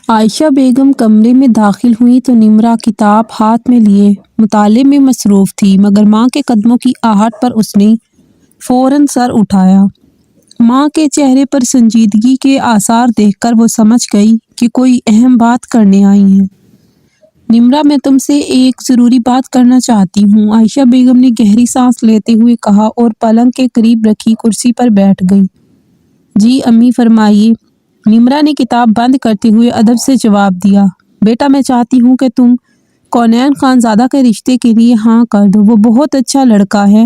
عائشہ بیگم کمرے میں داخل ہوئی تو نمرہ کتاب ہاتھ میں لیے مطالعے میں مصروف تھی، مگر ماں کے قدموں کی آہٹ پر اس نے فوراً سر اٹھایا۔ ماں کے چہرے پر سنجیدگی کے آثار دیکھ کر وہ سمجھ گئی کہ کوئی اہم بات کرنے آئی ہیں۔ نمرہ، میں تم سے ایک ضروری بات کرنا چاہتی ہوں، عائشہ بیگم نے گہری سانس لیتے ہوئے کہا اور پلنگ کے قریب رکھی کرسی پر بیٹھ گئی۔ جی امی، فرمائیے، نمرہ نے کتاب بند کرتے ہوئے ادب سے جواب دیا۔ بیٹا، میں چاہتی ہوں کہ تم کونین خانزادہ کے رشتے کے لیے ہاں کر دو۔ وہ بہت اچھا لڑکا ہے،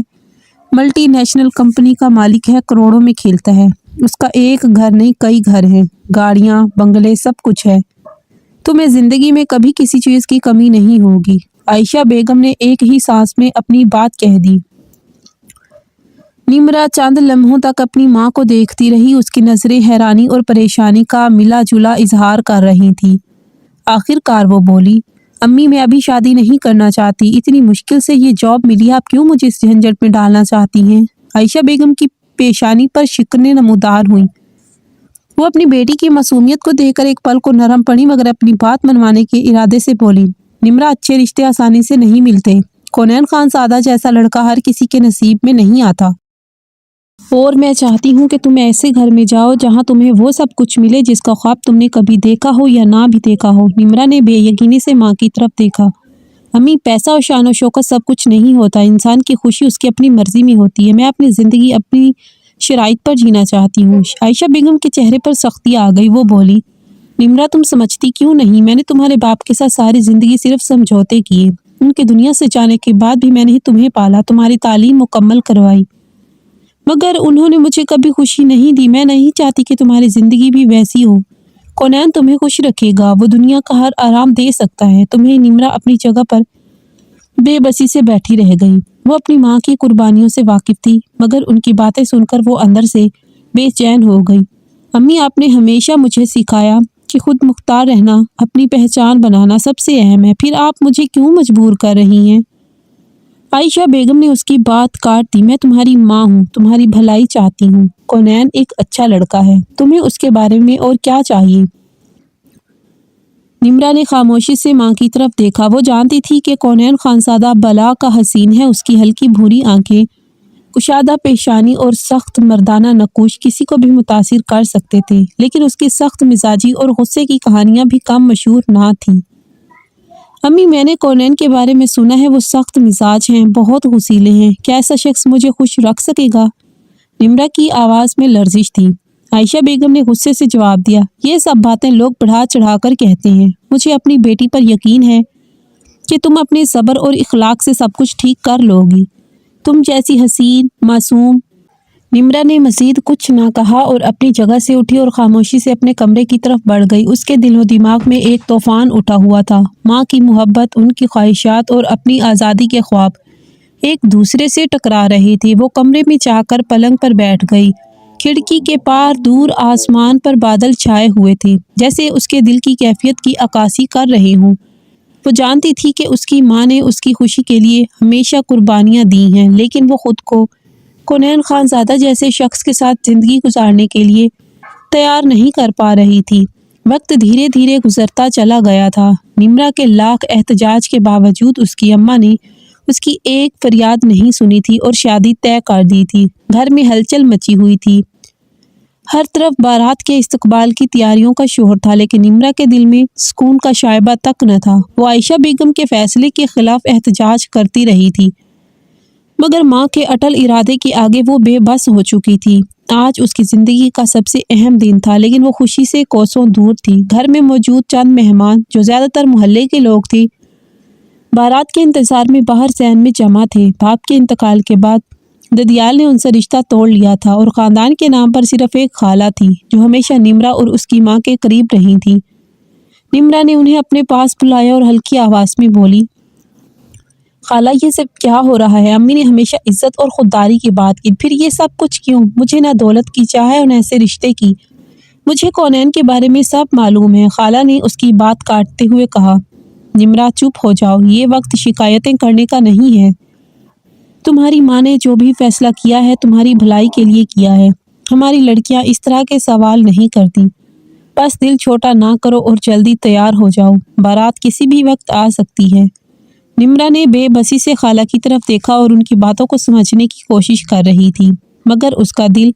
ملٹی نیشنل کمپنی کا مالک ہے، کروڑوں میں کھیلتا ہے، اس کا ایک گھر نہیں کئی گھر ہیں، گاڑیاں، بنگلے، سب کچھ ہے۔ تمہیں زندگی میں کبھی کسی چیز کی کمی نہیں ہوگی۔ عائشہ بیگم نے ایک ہی سانس میں اپنی بات کہہ دی۔ نمرہ چند لمحوں تک اپنی ماں کو دیکھتی رہی، اس کی نظریں حیرانی اور پریشانی کا ملا جلا اظہار کر رہی تھیں۔ آخر کار وہ بولی، امی، میں ابھی شادی نہیں کرنا چاہتی، اتنی مشکل سے یہ جاب ملی، آپ کیوں مجھے اس جھنجٹ میں ڈالنا چاہتی ہیں؟ عائشہ بیگم کی پیشانی پر شکنیں نمودار ہوئیں۔ وہ اپنی بیٹی کی معصومیت کو دیکھ کر ایک پل کو نرم پڑی، مگر اپنی بات منوانے کے ارادے سے بولی، نمرہ، اچھے رشتے آسانی سے نہیں ملتے، کونین خانزادہ جیسا لڑکا ہر کسی کے نصیب میں نہیں آتا، اور میں چاہتی ہوں کہ تم ایسے گھر میں جاؤ جہاں تمہیں وہ سب کچھ ملے جس کا خواب تم نے کبھی دیکھا ہو یا نہ بھی دیکھا ہو۔ نمرہ نے بے یقینی سے ماں کی طرف دیکھا۔ امی، پیسہ اور شان و شوکت سب کچھ نہیں ہوتا، انسان کی خوشی اس کی اپنی مرضی میں ہوتی ہے، میں اپنی زندگی اپنی شرائط پر جینا چاہتی ہوں۔ عائشہ بیگم کے چہرے پر سختی آ گئی، وہ بولی، نمرہ، تم سمجھتی کیوں نہیں؟ میں نے تمہارے باپ کے ساتھ ساری زندگی صرف سمجھوتے کیے، ان کے دنیا سے جانے کے بعد بھی میں نے تمہیں پالا، تمہاری تعلیم مکمل کروائی، مگر انہوں نے مجھے کبھی خوشی نہیں دی۔ میں نہیں چاہتی کہ تمہاری زندگی بھی ویسی ہو۔ کونین تمہیں خوش رکھے گا، وہ دنیا کا ہر آرام دے سکتا ہے تمہیں۔ نمرہ اپنی جگہ پر بے بسی سے بیٹھی رہ گئی۔ وہ اپنی ماں کی قربانیوں سے واقف تھی، مگر ان کی باتیں سن کر وہ اندر سے بے چین ہو گئی۔ امی، آپ نے ہمیشہ مجھے سکھایا کہ خود مختار رہنا، اپنی پہچان بنانا سب سے اہم ہے، پھر آپ مجھے کیوں مجبور کر رہی ہیں؟ عائشہ بیگم نے اس کی بات کاٹ دی۔ میں تمہاری ماں ہوں، تمہاری بھلائی چاہتی ہوں، کونین ایک اچھا لڑکا ہے، تمہیں اس کے بارے میں اور کیا چاہیے؟ نمرہ نے خاموشی سے ماں کی طرف دیکھا۔ وہ جانتی تھی کہ کونین خانزادہ بلا کا حسین ہے، اس کی ہلکی بھوری آنکھیں، کشادہ پیشانی اور سخت مردانہ نقوش کسی کو بھی متاثر کر سکتے تھے، لیکن اس کی سخت مزاجی اور غصے کی کہانیاں بھی کم مشہور نہ تھیں۔ امی، میں نے کونین کے بارے میں سنا ہے، وہ سخت مزاج ہیں، بہت غصیلے ہیں، کیا ایسا شخص مجھے خوش رکھ سکے گا؟ نمرہ کی آواز میں لرزش تھی۔ عائشہ بیگم نے غصے سے جواب دیا، یہ سب باتیں لوگ بڑھا چڑھا کر کہتے ہیں، مجھے اپنی بیٹی پر یقین ہے کہ تم اپنے صبر اور اخلاق سے سب کچھ ٹھیک کر لو گی، تم جیسی حسین، معصوم۔ نمرہ نے مزید کچھ نہ کہا اور اپنی جگہ سے اٹھی اور خاموشی سے اپنے کمرے کی طرف بڑھ گئی۔ اس کے دل و دماغ میں ایک طوفان اٹھا ہوا تھا، ماں کی محبت، ان کی خواہشات اور اپنی آزادی کے خواب ایک دوسرے سے ٹکرا رہے تھے۔ وہ کمرے میں جا کر پلنگ پر بیٹھ گئی۔ کھڑکی کے پار دور آسمان پر بادل چھائے ہوئے تھے، جیسے اس کے دل کی کیفیت کی عکاسی کر رہے ہوں۔ وہ جانتی تھی کہ اس کی ماں نے اس کی خوشی کے لیے ہمیشہ قربانیاں دی ہیں، لیکن وہ خود کو کونین خانزادہ جیسے شخص کے ساتھ زندگی گزارنے کے لیے تیار نہیں کر پا رہی تھی۔ وقت دھیرے دھیرے گزرتا چلا گیا تھا۔ نمرہ کے لاکھ احتجاج کے باوجود اس کی اماں نے اس کی ایک فریاد نہیں سنی تھی اور شادی طے کر دی تھی۔ گھر میں ہلچل مچی ہوئی تھی، ہر طرف بارات کے استقبال کی تیاریوں کا شور تھا، لیکن نمرہ کے دل میں سکون کا شائبہ تک نہ تھا۔ وہ عائشہ بیگم کے فیصلے کے خلاف احتجاج کرتی رہی تھی، مگر ماں کے اٹل ارادے کے آگے وہ بے بس ہو چکی تھی۔ آج اس کی زندگی کا سب سے اہم دن تھا، لیکن وہ خوشی سے کوسوں دور تھی۔ گھر میں موجود چند مہمان، جو زیادہ تر محلے کے لوگ تھے، بارات کے انتظار میں باہر صحن میں جمع تھے۔ باپ کے انتقال کے بعد ددیال نے ان سے رشتہ توڑ لیا تھا اور خاندان کے نام پر صرف ایک خالہ تھی، جو ہمیشہ نمرہ اور اس کی ماں کے قریب رہی تھی۔ نمرہ نے انہیں اپنے پاس بلایا اور ہلکی آواز میں بولی، خالہ، یہ سب کیا ہو رہا ہے؟ امی نے ہمیشہ عزت اور خودداری کی بات کی، پھر یہ سب کچھ کیوں؟ مجھے نہ دولت کی چاہ ہے اور نہ ایسے رشتے کی، مجھے کونین کے بارے میں سب معلوم ہے، خالہ نے اس کی بات کاٹتے ہوئے کہا۔ نمرہ، چپ ہو جاؤ، یہ وقت شکایتیں کرنے کا نہیں ہے۔ تمہاری ماں نے جو بھی فیصلہ کیا ہے تمہاری بھلائی کے لیے کیا ہے، ہماری لڑکیاں اس طرح کے سوال نہیں کرتی۔ بس دل چھوٹا نہ کرو اور جلدی تیار ہو جاؤ، بارات کسی بھی وقت آ سکتی ہے۔ نمرا نے بے بسی سے خالہ کی طرف دیکھا اور ان کی باتوں کو سمجھنے کی کوشش کر رہی تھی، مگر اس کا دل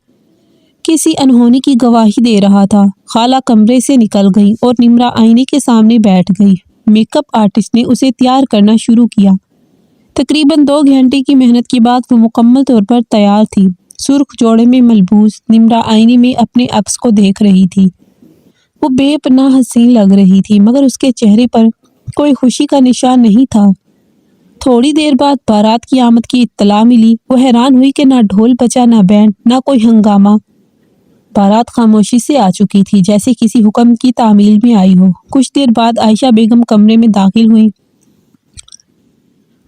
کسی انہونی کی گواہی دے رہا تھا۔ خالہ کمرے سے نکل گئی اور نمرا آئینے کے سامنے بیٹھ گئی۔ میک اپ آرٹسٹ نے اسے تیار کرنا شروع کیا۔ تقریباً 2 گھنٹے کی محنت کے بعد وہ مکمل طور پر تیار تھی۔ سرخ جوڑے میں ملبوس نمرا آئینے میں اپنے عکس کو دیکھ رہی تھی۔ وہ بے پناہ حسین لگ رہی تھی، مگر اس کے چہرے پر کوئی خوشی کا نشان نہیں تھا۔ تھوڑی دیر بعد بارات کی آمد کی اطلاع ملی۔ وہ حیران ہوئی کہ نہ ڈھول بجا، نہ بینڈ، نہ کوئی ہنگامہ۔ بارات خاموشی سے آ چکی تھی، جیسے کسی حکم کی تعمیل میں آئی ہو۔ کچھ دیر بعد عائشہ بیگم کمرے میں داخل ہوئی۔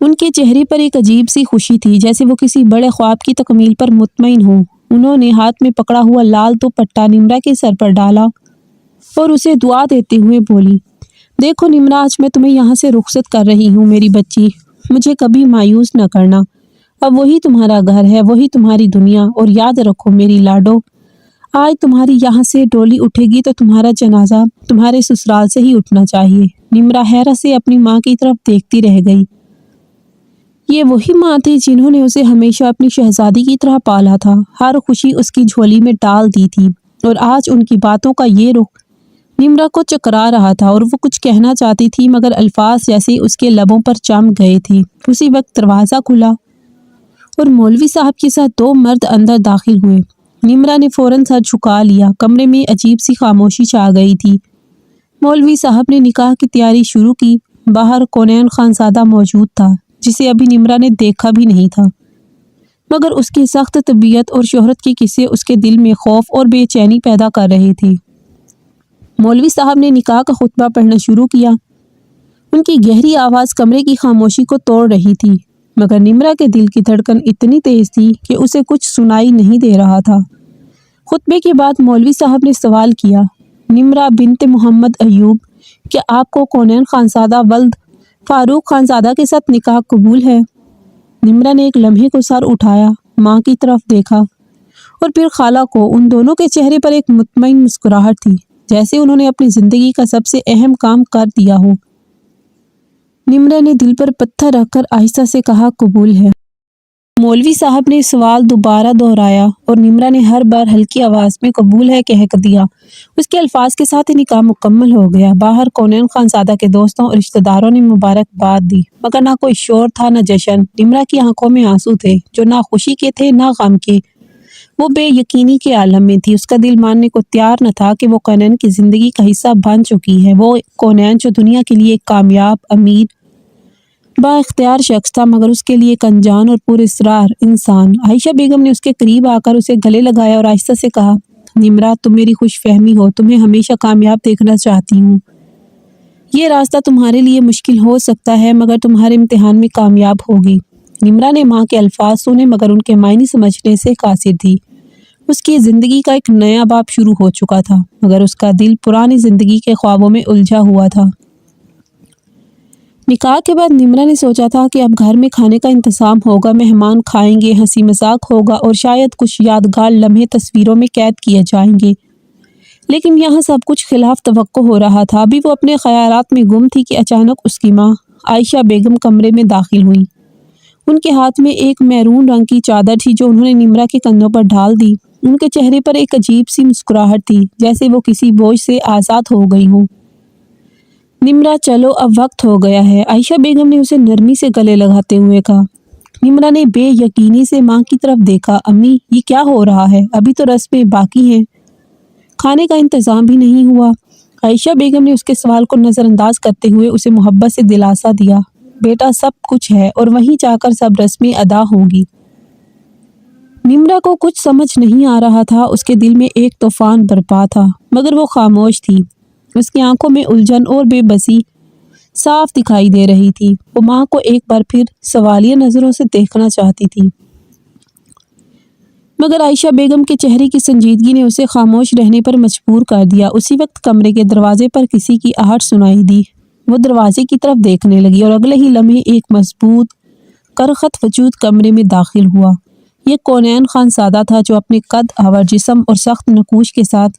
ان کے چہرے پر ایک عجیب سی خوشی تھی، جیسے وہ کسی بڑے خواب کی تکمیل پر مطمئن ہوں۔ انہوں نے ہاتھ میں پکڑا ہوا لال دوپٹہ نمرا کے سر پر ڈالا اور اسے دعا دیتے ہوئے بولی، دیکھو نمرا، آج میں تمہیں یہاں سے رخصت کر رہی ہوں میری بچی، مجھے کبھی مایوس نہ کرنا۔ اب وہی تمہارا گھر ہے، وہی تمہاری دنیا، اور یاد رکھو میری لاڈو، آج تمہاری یہاں سے ڈولی اٹھے گی تو تمہارا جنازہ تمہارے سسرال سے ہی اٹھنا چاہیے۔ نمرا حیرت سے اپنی ماں کی طرف دیکھتی رہ گئی۔ یہ وہی ماں تھی جنہوں نے اسے ہمیشہ اپنی شہزادی کی طرح پالا تھا، ہر خوشی اس کی جھولی میں ڈال دی تھی، اور آج ان کی باتوں کا یہ رخ نمرا کو چکرا رہا تھا، اور وہ کچھ کہنا چاہتی تھی مگر الفاظ جیسے اس کے لبوں پر جم گئے تھے۔ اسی وقت دروازہ کھلا اور مولوی صاحب کے ساتھ 2 مرد اندر داخل ہوئے۔ نمرا نے فوراً سر جھکا لیا۔ کمرے میں عجیب سی خاموشی چھا گئی تھی۔ مولوی صاحب نے نکاح کی تیاری شروع کی۔ باہر کونین خانزادہ موجود تھا، جسے ابھی نمرا نے دیکھا بھی نہیں تھا، مگر اس کی سخت طبیعت اور شہرت کے قصے اس کے دل میں خوف اور بے چینی پیدا کر رہے تھے۔ مولوی صاحب نے نکاح کا خطبہ پڑھنا شروع کیا۔ ان کی گہری آواز کمرے کی خاموشی کو توڑ رہی تھی، مگر نمرا کے دل کی دھڑکن اتنی تیز تھی کہ اسے کچھ سنائی نہیں دے رہا تھا۔ خطبے کے بعد مولوی صاحب نے سوال کیا، نمرا بنت محمد ایوب، کیا آپ کو کونین خانزادہ ولد فاروق خانزادہ کے ساتھ نکاح قبول ہے؟ نمرا نے ایک لمحے کو سر اٹھایا، ماں کی طرف دیکھا اور پھر خالہ کو۔ ان دونوں کے چہرے پر ایک مطمئن مسکراہٹ تھی، جیسے انہوں نے اپنی زندگی کا سب سے اہم کام کر دیا ہو۔ نمرا نے دل پر پتھر رکھ کر آہستہ سے کہا، قبول ہے۔ مولوی صاحب نے سوال دوبارہ دہرایا اور نمرا نے ہر بار ہلکی آواز میں قبول ہے کہہ دیا۔ اس کے الفاظ کے ساتھ ہی نکاح مکمل ہو گیا۔ باہر کونین خانزادہ کے دوستوں اور رشتہ داروں نے مبارکباد دی، مگر نہ کوئی شور تھا نہ جشن۔ نمرا کی آنکھوں میں آنسو تھے، جو نہ خوشی کے تھے نہ غم کے۔ وہ بے یقینی کے عالم میں تھی۔ اس کا دل ماننے کو تیار نہ تھا کہ وہ کونین کی زندگی کا حصہ بن چکی ہے۔ وہ کونین جو دنیا کے لیے ایک کامیاب، امیر، با اختیار شخص تھا، مگر اس کے لیے ایک انجان اور پراسرار انسان۔ عائشہ بیگم نے اس کے قریب آ کر اسے گلے لگایا اور آہستہ سے کہا، نمرا، تم میری خوش فہمی ہو، تمہیں ہمیشہ کامیاب دیکھنا چاہتی ہوں۔ یہ راستہ تمہارے لیے مشکل ہو سکتا ہے، مگر تمہارے امتحان میں کامیاب ہوگی۔ نمرا نے ماں کے الفاظ سنے، مگر ان کے معنی سمجھنے سے قاصر تھی۔ اس کی زندگی کا ایک نیا باب شروع ہو چکا تھا، مگر اس کا دل پرانی زندگی کے خوابوں میں الجھا ہوا تھا۔ نکاح کے بعد نمرا نے سوچا تھا کہ اب گھر میں کھانے کا انتظام ہوگا، مہمان کھائیں گے، ہنسی مذاق ہوگا اور شاید کچھ یادگار لمحے تصویروں میں قید کیے جائیں گے۔ لیکن یہاں سب کچھ خلاف توقع ہو رہا تھا۔ ابھی وہ اپنے خیالات میں گم تھی کہ اچانک اس کی ماں عائشہ بیگم کمرے میں داخل ہوئی۔ ان کے ہاتھ میں ایک میرون رنگ کی چادر تھی جو انہوں نے نمرا کے کندھوں پر ڈال دی۔ ان کے چہرے پر ایک عجیب سی مسکراہٹ تھی، جیسے وہ کسی بوجھ سے آزاد ہو گئی ہوں۔ نمرا، چلو اب وقت ہو گیا ہے، عائشہ بیگم نے اسے نرمی سے گلے لگاتے ہوئے کہا۔ نمرا نے بے یقینی سے ماں کی طرف دیکھا۔ امی، یہ کیا ہو رہا ہے؟ ابھی تو رسمیں باقی ہیں، کھانے کا انتظام بھی نہیں ہوا۔ عائشہ بیگم نے اس کے سوال کو نظر انداز کرتے ہوئے اسے محبت سے دلاسا دیا، بیٹا سب کچھ ہے اور وہیں جا کر سب رسمیں ادا ہوں گی۔ نمرا کو کچھ سمجھ نہیں آ رہا تھا۔ اس کے دل میں ایک طوفان برپا تھا، مگر وہ خاموش تھی۔ اس کی آنکھوں میں الجھن اور بے بسی صاف دکھائی دے رہی تھی۔ وہ ماں کو ایک بار پھر سوالیہ نظروں سے دیکھنا چاہتی تھی، مگر عائشہ بیگم کے چہرے کی سنجیدگی نے اسے خاموش رہنے پر مجبور کر دیا۔ اسی وقت کمرے کے دروازے پر کسی کی آہٹ سنائی دی۔ وہ دروازے کی طرف دیکھنے لگی اور اگلے ہی لمحے ایک مضبوط کرخت وجود کمرے میں داخل ہوا۔ یہ کونین خانزادہ تھا، جو اپنے قد آور جسم اور سخت نقوش کے ساتھ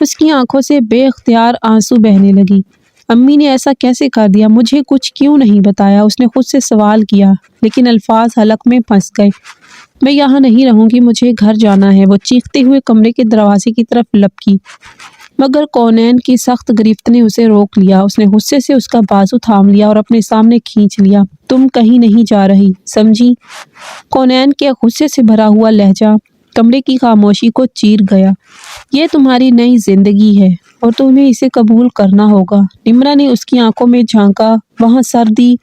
اس کی آنکھوں سے بے اختیار آنسو بہنے لگی۔ امی نے ایسا کیسے کر دیا؟ مجھے کچھ کیوں نہیں بتایا؟ اس نے خود سے سوال کیا، لیکن الفاظ حلق میں پھنس گئے۔ میں یہاں نہیں رہوں گی، مجھے گھر جانا ہے۔ وہ چیختے ہوئے کمرے کے دروازے کی طرف لپکی، مگر کونین کی سخت گرفت نے اسے روک لیا۔ اس نے غصے سے اس کا بازو تھام لیا اور اپنے سامنے کھینچ لیا۔ تم کہیں نہیں جا رہی، سمجھی؟ کونین کے غصے سے بھرا ہوا لہجہ کمرے کی خاموشی کو چیر گیا۔ یہ تمہاری نئی زندگی ہے اور تمہیں اسے قبول کرنا ہوگا۔ نمرا نے اس کی آنکھوں میں جھانکا، وہاں سردی،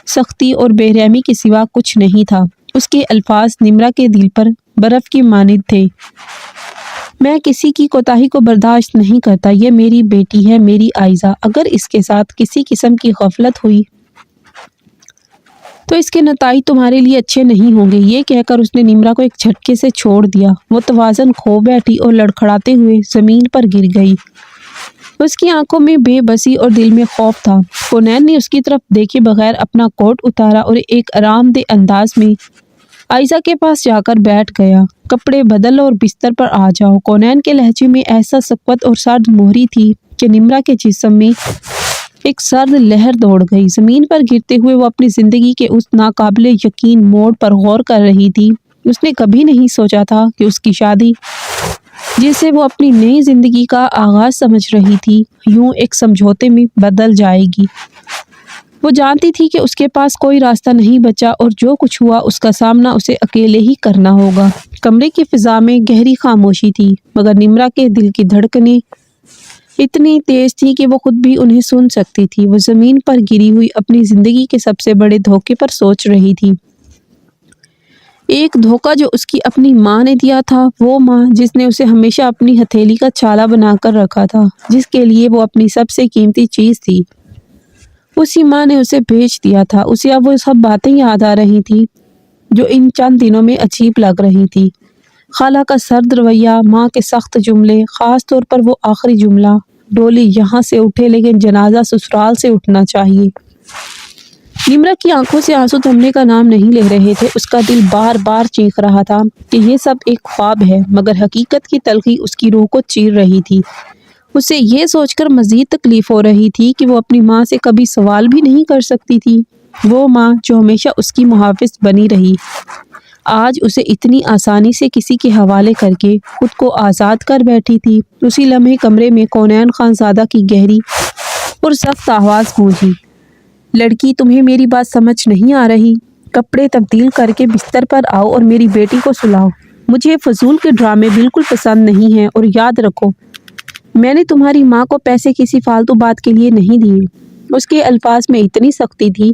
سختی اور بے رحمی کے سوا کچھ نہیں تھا۔ اس کے الفاظ نمرا کے دل پر برف کی مانند تھے۔ میں کسی کی کوتاہی کو برداشت نہیں کرتا۔ یہ میری بیٹی ہے، میری آئزہ۔ اگر اس کے ساتھ کسی قسم کی غفلت ہوئی تو اس کے نتائج تمہارے لیے اچھے نہیں ہوں گے۔ یہ کہہ کر اس نے نمرا کو ایک جھٹکے سے چھوڑ دیا۔ وہ توازن کھو بیٹھی اور لڑکھڑاتے ہوئے زمین پر گر گئی۔ اس کی آنکھوں میں بے بسی اور دل میں خوف تھا۔ کونین نے اس کی طرف دیکھے بغیر اپنا کوٹ اتارا اور ایک آرام دہ انداز میں آئزہ کے پاس جا کر بیٹھ گیا۔ کپڑے بدل اور بستر پر آ جاؤ۔ کونین کے لہجے میں ایسا سخت اور سرد مہری تھی کہ نمرا کے جسم میں ایک سرد لہر دوڑ گئی۔ زمین پر گرتے ہوئے وہ اپنی زندگی کے اس ناقابل یقین موڑ پر غور کر رہی تھی۔ اس نے کبھی نہیں سوچا تھا کہ اس کی شادی، جسے وہ اپنی نئی زندگی کا آغاز سمجھ رہی تھی، یوں ایک سمجھوتے میں بدل جائے گی۔ وہ جانتی تھی کہ اس کے پاس کوئی راستہ نہیں بچا اور جو کچھ ہوا اس کا سامنا اسے اکیلے ہی کرنا ہوگا۔ کمرے کی فضا میں گہری خاموشی تھی، مگر نمرا کے دل کی دھڑکنیں اتنی تیز تھی کہ وہ خود بھی انہیں سن سکتی تھی۔ وہ زمین پر گری ہوئی اپنی زندگی کے سب سے بڑے دھوکے پر سوچ رہی تھی۔ ایک دھوکہ جو اس کی اپنی ماں نے دیا تھا، وہ ماں جس نے اسے ہمیشہ اپنی ہتھیلی کا چھالا بنا کر رکھا تھا، جس کے لیے وہ اپنی سب سے قیمتی چیز تھی۔ اسی ماں نے اسے بھیج دیا تھا۔ اسے اب وہ سب باتیں یاد آ رہی تھی جو ان چند دنوں میں عجیب لگ رہی تھی۔ خالہ کا سرد رویہ، ماں کے سخت جملے، خاص طور پر وہ آخری جملہ، ڈولی یہاں سے اٹھے لیکن جنازہ سسرال سے اٹھنا چاہیے۔ نمرا کی آنکھوں سے آنسو تھمنے کا نام نہیں لے رہے تھے۔ اس کا دل بار بار چیخ رہا تھا کہ یہ سب ایک خواب ہے، مگر حقیقت کی تلخی اس کی روح کو چیر رہی تھی۔ اسے یہ سوچ کر مزید تکلیف ہو رہی تھی کہ وہ اپنی ماں سے کبھی سوال بھی نہیں کر سکتی تھی۔ وہ ماں جو ہمیشہ اس کی محافظ بنی رہی، آج اسے اتنی آسانی سے کسی کے حوالے کر کے خود کو آزاد کر بیٹھی تھی۔ اسی لمحے کمرے میں کونین خانزادہ کی گہری اور سخت آواز گونجی، لڑکی تمہیں میری بات سمجھ نہیں آ رہی؟ کپڑے تبدیل کر کے بستر پر آؤ اور میری بیٹی کو سلاؤ۔ مجھے فضول کے ڈرامے بالکل پسند نہیں ہیں، اور یاد رکھو میں نے تمہاری ماں کو پیسے کسی فالتو بات کے لیے نہیں دیے۔ اس کے الفاظ میں اتنی سختی تھی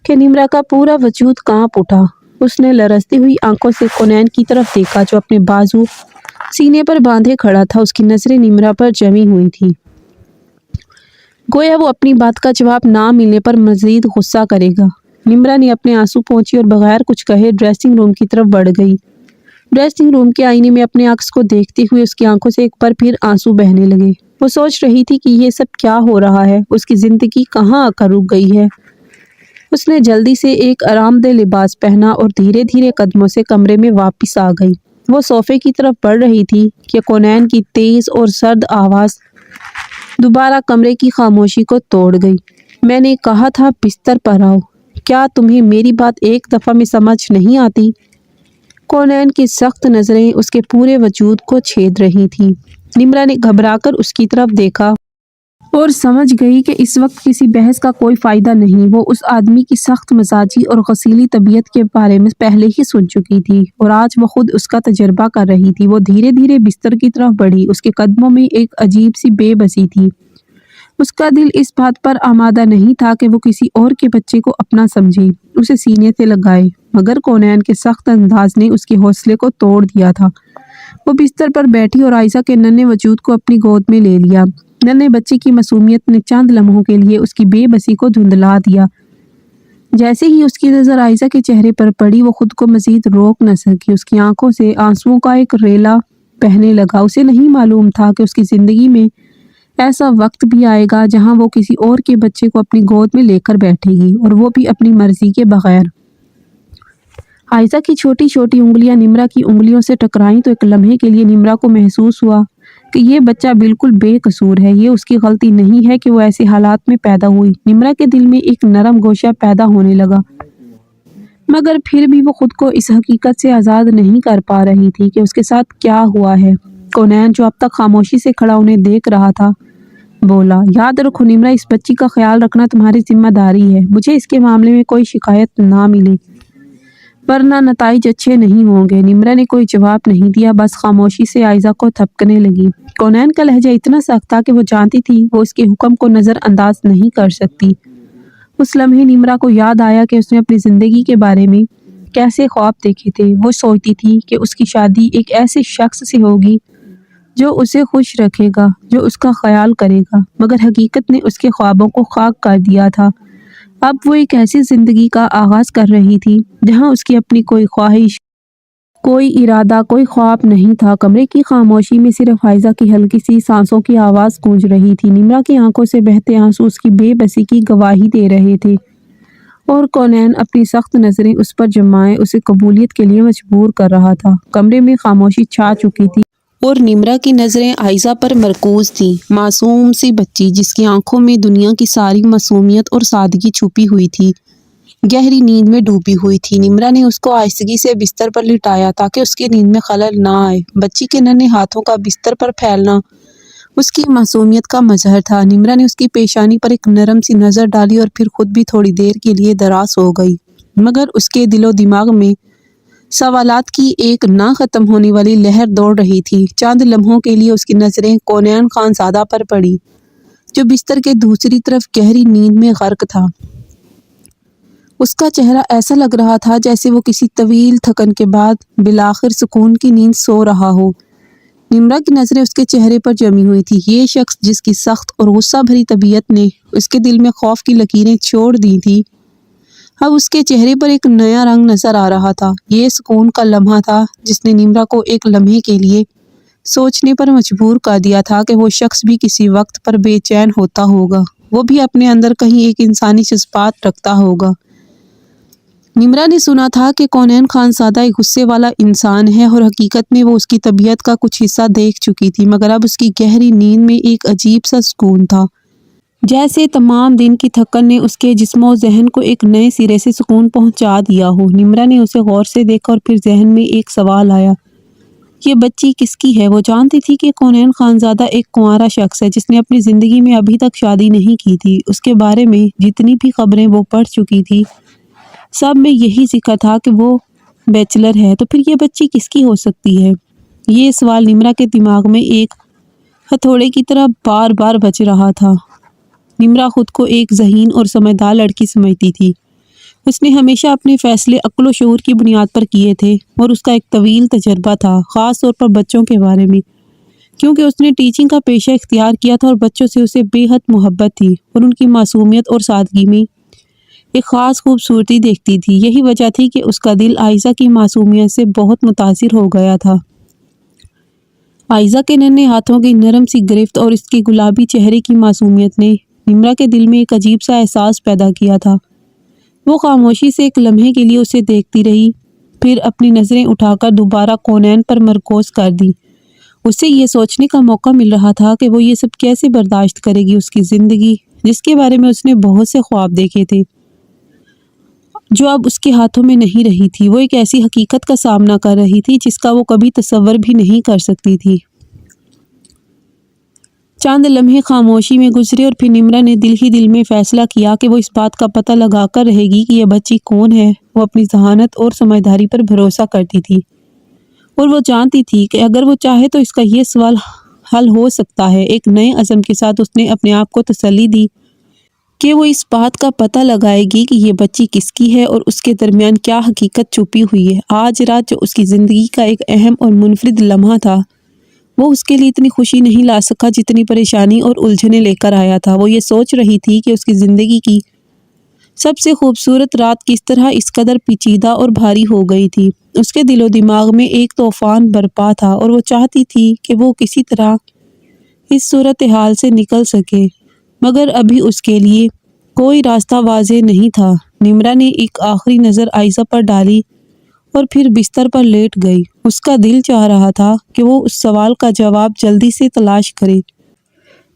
کہ نمرا کا پورا وجود کانپ اٹھا۔ اس نے لرزتی ہوئی آنکھوں سے کونین کی طرف دیکھا جو اپنے بازو سینے پر باندھے کھڑا تھا۔ اس کی نظریں نمرا پر جمی ہوئی تھی، گویا وہ اپنی بات کا جواب نہ ملنے پر مزید غصہ کرے گا۔ نمرا نے اپنے آنسو پونچھے اور بغیر کچھ کہے ڈریسنگ روم کی طرف بڑھ گئی۔ ڈریسنگ روم کے آئینے میں اپنے عکس کو دیکھتے ہوئے اس کی آنکھوں سے ایک بار پھر آنسو بہنے لگے۔ وہ سوچ رہی تھی کہ یہ سب کیا ہو رہا ہے، اس کی زندگی کہاں آ کر رک گئی ہے۔ اس نے جلدی سے ایک آرام دہ لباس پہنا اور دھیرے دھیرے قدموں سے کمرے میں واپس آ گئی۔ وہ صوفے کی طرف بڑھ رہی تھی کہ کونین کی تیز اور سرد آواز دوبارہ کمرے کی خاموشی کو توڑ گئی۔ میں نے کہا تھا بستر پر آؤ، کیا تمہیں میری بات ایک دفعہ میں سمجھ نہیں آتی؟ کونین کی سخت نظریں اس کے پورے وجود کو چھید رہی تھیں۔ نمرا نے گھبرا کر اس کی طرف دیکھا اور سمجھ گئی کہ اس وقت کسی بحث کا کوئی فائدہ نہیں۔ وہ اس آدمی کی سخت مزاجی اور غسیلی طبیعت کے بارے میں پہلے ہی سن چکی تھی اور آج وہ خود اس کا تجربہ کر رہی تھی۔ وہ دھیرے دھیرے بستر کی طرف بڑھی۔ اس کے قدموں میں ایک عجیب سی بے بسی تھی۔ اس کا دل اس بات پر آمادہ نہیں تھا کہ وہ کسی اور کے بچے کو اپنا سمجھے، اسے سینے سے لگائے، مگر کونین کے سخت انداز نے اس کے حوصلے کو توڑ دیا تھا۔ وہ بستر پر بیٹھی اور عائزہ کے ننھے وجود کو اپنی گود میں لے لیا۔ ننھے بچے کی معصومیت نے چند لمحوں کے لیے اس کی بے بسی کو دھندلا دیا۔ جیسے ہی اس کی نظر عائزہ کے چہرے پر پڑی، وہ خود کو مزید روک نہ سکی۔ اس کی آنکھوں سے آنسوؤں کا ایک ریلا بہنے لگا۔ اسے نہیں معلوم تھا کہ اس کی زندگی میں ایسا وقت بھی آئے گا جہاں وہ کسی اور کے بچے کو اپنی گود میں لے کر بیٹھے گی، اور وہ بھی اپنی مرضی کے بغیر۔ عائزہ کی چھوٹی چھوٹی انگلیاں نمرا کی انگلیوں سے ٹکرائیں تو ایک لمحے کے لیے نمرا کو محسوس ہوا کہ یہ بچہ بالکل بے قصور ہے، یہ اس کی غلطی نہیں ہے کہ وہ ایسے حالات میں پیدا ہوئی۔ نمرہ کے دل میں ایک نرم گوشہ پیدا ہونے لگا، مگر پھر بھی وہ خود کو اس حقیقت سے آزاد نہیں کر پا رہی تھی کہ اس کے ساتھ کیا ہوا ہے۔ کونین جو اب تک خاموشی سے کھڑا انہیں دیکھ رہا تھا بولا، یاد رکھو نمرہ، اس بچی کا خیال رکھنا تمہاری ذمہ داری ہے۔ مجھے اس کے معاملے میں کوئی شکایت نہ ملے ورنہ نتائج اچھے نہیں ہوں گے۔ نمرہ نے کوئی جواب نہیں دیا، بس خاموشی سے آئزہ کو تھپکنے لگی۔ کونین کا لہجہ اتنا سخت تھا کہ وہ جانتی تھی وہ اس کے حکم کو نظر انداز نہیں کر سکتی۔ اس لمحے نمرہ کو یاد آیا کہ اس نے اپنی زندگی کے بارے میں کیسے خواب دیکھے تھے۔ وہ سوچتی تھی کہ اس کی شادی ایک ایسے شخص سے ہوگی جو اسے خوش رکھے گا، جو اس کا خیال کرے گا، مگر حقیقت نے اس کے خوابوں کو خاک کر دیا تھا۔ اب وہ ایک ایسی زندگی کا آغاز کر رہی تھی جہاں اس کی اپنی کوئی خواہش، کوئی ارادہ، کوئی خواب نہیں تھا۔ کمرے کی خاموشی میں صرف آئزہ کی ہلکی سی سانسوں کی آواز گونج رہی تھی۔ نمرہ کی آنکھوں سے بہتے آنسو اس کی بے بسی کی گواہی دے رہے تھے، اور کونین اپنی سخت نظریں اس پر جمائے اسے قبولیت کے لیے مجبور کر رہا تھا۔ کمرے میں خاموشی چھا چکی تھی اور نمرہ کی نظریں آئزہ پر مرکوز تھیں، معصوم سی بچی جس کی آنکھوں میں دنیا کی ساری معصومیت اور سادگی چھپی ہوئی تھی، گہری نیند میں ڈوبی ہوئی تھی۔ نمرہ نے اس کو آہستگی سے بستر پر لٹایا تاکہ اس کی نیند میں خلل نہ آئے۔ بچی کے ننھے ہاتھوں کا بستر پر پھیلنا اس کی معصومیت کا مظہر تھا۔ نمرہ نے اس کی پیشانی پر ایک نرم سی نظر ڈالی اور پھر خود بھی تھوڑی دیر کے لیے دراز ہو گئی، مگر اس کے دل و دماغ میں سوالات کی ایک نہ ختم ہونے والی لہر دوڑ رہی تھی۔ چند لمحوں کے لیے اس کی نظریں کونین خانزادہ پر پڑی جو بستر کے دوسری طرف گہری نیند میں غرق تھا۔ اس کا چہرہ ایسا لگ رہا تھا جیسے وہ کسی طویل تھکن کے بعد بالآخر سکون کی نیند سو رہا ہو۔ نمرہ کی نظریں اس کے چہرے پر جمی ہوئی تھی۔ یہ شخص جس کی سخت اور غصہ بھری طبیعت نے اس کے دل میں خوف کی لکیریں چھوڑ دی تھی، اب اس کے چہرے پر ایک نیا رنگ نظر آ رہا تھا۔ یہ سکون کا لمحہ تھا جس نے نمرہ کو ایک لمحے کے لیے سوچنے پر مجبور کر دیا تھا کہ وہ شخص بھی کسی وقت پر بے چین ہوتا ہوگا، وہ بھی اپنے اندر کہیں ایک انسانی جذبات رکھتا ہوگا۔ نمرہ نے سنا تھا کہ کونین خانزادہ ایک غصے والا انسان ہے اور حقیقت میں وہ اس کی طبیعت کا کچھ حصہ دیکھ چکی تھی، مگر اب اس کی گہری نیند میں ایک عجیب سا سکون تھا، جیسے تمام دن کی تھکن نے اس کے جسم و ذہن کو ایک نئے سرے سے سکون پہنچا دیا ہو۔ نمرہ نے اسے غور سے دیکھا اور پھر ذہن میں ایک سوال آیا، یہ بچی کس کی ہے؟ وہ جانتی تھی کہ کونین خانزادہ ایک کنوارا شخص ہے جس نے اپنی زندگی میں ابھی تک شادی نہیں کی تھی۔ اس کے بارے میں جتنی بھی خبریں وہ پڑھ چکی تھی سب میں یہی ذکر تھا کہ وہ بیچلر ہے، تو پھر یہ بچی کس کی ہو سکتی ہے؟ یہ سوال نمرہ کے دماغ میں ایک ہتھوڑے کی طرح بار بار بج رہا تھا۔ نمرہ خود کو ایک ذہین اور سمجھدار لڑکی سمجھتی تھی۔ اس نے ہمیشہ اپنے فیصلے عقل و شعور کی بنیاد پر کیے تھے اور اس کا ایک طویل تجربہ تھا، خاص طور پر بچوں کے بارے میں، کیونکہ اس نے ٹیچنگ کا پیشہ اختیار کیا تھا اور بچوں سے اسے بے حد محبت تھی اور ان کی معصومیت اور سادگی میں ایک خاص خوبصورتی دیکھتی تھی۔ یہی وجہ تھی کہ اس کا دل آئزہ کی معصومیت سے بہت متاثر ہو گیا تھا۔ آئزہ کے ننھے ہاتھوں کی نرم سی گرفت اور اس کے گلابی چہرے کی معصومیت نے نمرہ کے دل میں ایک عجیب سا احساس پیدا کیا تھا۔ وہ خاموشی سے ایک لمحے کے لیے اسے دیکھتی رہی، پھر اپنی نظریں اٹھا کر دوبارہ کونین پر مرکوز کر دی۔ اسے یہ سوچنے کا موقع مل رہا تھا کہ وہ یہ سب کیسے برداشت کرے گی، اس کی زندگی جس کے بارے میں اس نے بہت سے خواب دیکھے تھے جو اب اس کے ہاتھوں میں نہیں رہی تھی۔ وہ ایک ایسی حقیقت کا سامنا کر رہی تھی جس کا وہ کبھی تصور بھی نہیں کر سکتی تھی۔ چند لمحے خاموشی میں گزرے اور پھر نمرہ نے دل ہی دل میں فیصلہ کیا کہ وہ اس بات کا پتہ لگا کر رہے گی کہ یہ بچی کون ہے۔ وہ اپنی ذہانت اور سمجھداری پر بھروسہ کرتی تھی اور وہ جانتی تھی کہ اگر وہ چاہے تو اس کا یہ سوال حل ہو سکتا ہے۔ ایک نئے عزم کے ساتھ اس نے اپنے آپ کو تسلی دی کہ وہ اس بات کا پتہ لگائے گی کہ یہ بچی کس کی ہے اور اس کے درمیان کیا حقیقت چھپی ہوئی ہے۔ آج رات جو اس کی زندگی کا ایک اہم اور منفرد لمحہ تھا، وہ اس کے لیے اتنی خوشی نہیں لا سکا جتنی پریشانی اور الجھنیں لے کر آیا تھا۔ وہ یہ سوچ رہی تھی کہ اس کی زندگی کی سب سے خوبصورت رات کس طرح اس قدر پیچیدہ اور بھاری ہو گئی تھی۔ اس کے دل و دماغ میں ایک طوفان برپا تھا اور وہ چاہتی تھی کہ وہ کسی طرح اس صورتحال سے نکل سکے، مگر ابھی اس کے لیے کوئی راستہ واضح نہیں تھا۔ نمرہ نے ایک آخری نظر آئزہ پر ڈالی اور پھر بستر پر لیٹ گئی۔ اس کا دل چاہ رہا تھا کہ وہ اس سوال کا جواب جلدی سے تلاش کرے،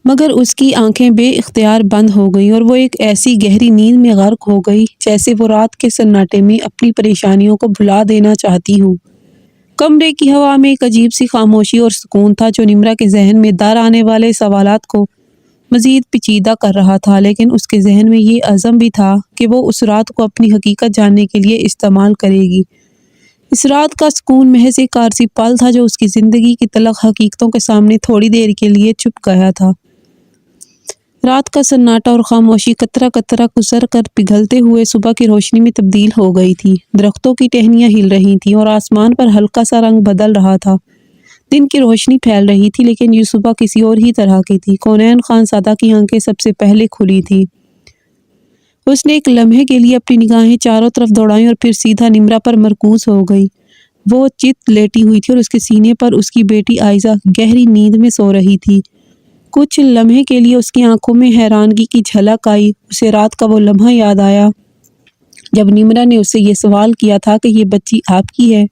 مگر اس کی آنکھیں بے اختیار بند ہو گئیں اور وہ ایک ایسی گہری نیند میں غرق ہو گئی جیسے وہ رات کے سناٹے میں اپنی پریشانیوں کو بھلا دینا چاہتی ہو۔ کمرے کی ہوا میں ایک عجیب سی خاموشی اور سکون تھا جو نمرا کے ذہن میں در آنے والے سوالات کو مزید پیچیدہ کر رہا تھا، لیکن اس کے ذہن میں یہ عزم بھی تھا کہ وہ اس رات کو اپنی حقیقت جاننے کے لیے استعمال کرے گی۔ اس رات کا سکون محض ایک عارضی پل تھا جو اس کی زندگی کی تلخ حقیقتوں کے سامنے تھوڑی دیر کے لیے چھپ گیا تھا۔ رات کا سناٹا اور خاموشی قطرہ قطرہ گزر کر پگھلتے ہوئے صبح کی روشنی میں تبدیل ہو گئی تھی۔ درختوں کی ٹہنیاں ہل رہی تھیں اور آسمان پر ہلکا سا رنگ بدل رہا تھا۔ دن کی روشنی پھیل رہی تھی، لیکن یہ صبح کسی اور ہی طرح کی تھی۔ کونین خانزادہ کی آنکھیں سب سے پہلے کھلی تھی۔ اس نے ایک لمحے کے لیے اپنی نگاہیں چاروں طرف دوڑائیں اور پھر سیدھا نمرا پر مرکوز ہو گئی۔ وہ چت لیٹی ہوئی تھی اور اس کے سینے پر اس کی بیٹی آئزہ گہری نیند میں سو رہی تھی۔ کچھ لمحے کے لیے اس کی آنکھوں میں حیرانگی کی جھلک آئی۔ اسے رات کا وہ لمحہ یاد آیا جب نمرا نے اس سے یہ سوال کیا تھا کہ یہ بچی آپ کی ہے۔